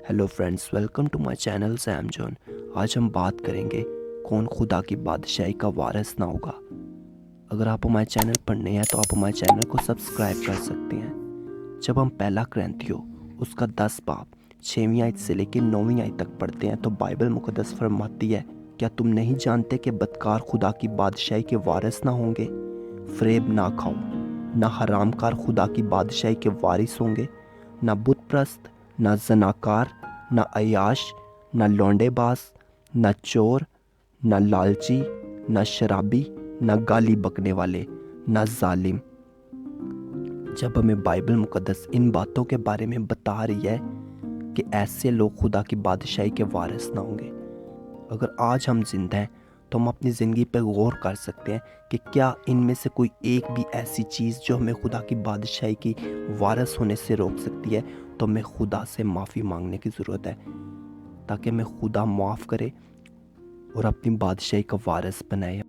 Hello friends, welcome to my channel Sam John. आज हम बात करेंगे कौन खुदा की बादशाही का वारिस ना होगा। अगर आप हमारे चैनल पर नए हैं तो आप हमारे चैनल को सब्सक्राइब कर सकते हैं। जब हम पहला क्रैंथियो उसका 10 बाब 6वीं आयत से लेकर 9वीं आयत तक पढ़ते हैं तो बाइबल मुक़द्दस फरमाती है, क्या तुम नहीं जानते कि बदकार खुदा की बादशाही के वारिस ना होंगे? फ़रेब ना खाओ, ना हरामकार खुदा की बादशाही के वारिस होंगे, ना बुत प्रस्त, ना जनाकार, ना अयाश, ना लौंडेबाज, ना चोर, ना लालची, ना शराबी, ना गाली बकने वाले, ना जालिम। जब हमें बाइबल मुक़द्दस इन बातों के बारे में बता रही है कि ऐसे लोग खुदा की बादशाही के वारिस ना होंगे, अगर आज हम जिंदा हैं तो हम अपनी ज़िंदगी पर गौर कर सकते हैं कि क्या इनमें से कोई एक भी ऐसी चीज़ जो हमें खुदा की बादशाही की वारिस होने से रोक सकती है। तो हमें खुदा से माफ़ी मांगने की ज़रूरत है ताकि हमें खुदा माफ़ करे और अपनी बादशाही का वारिस बनाए।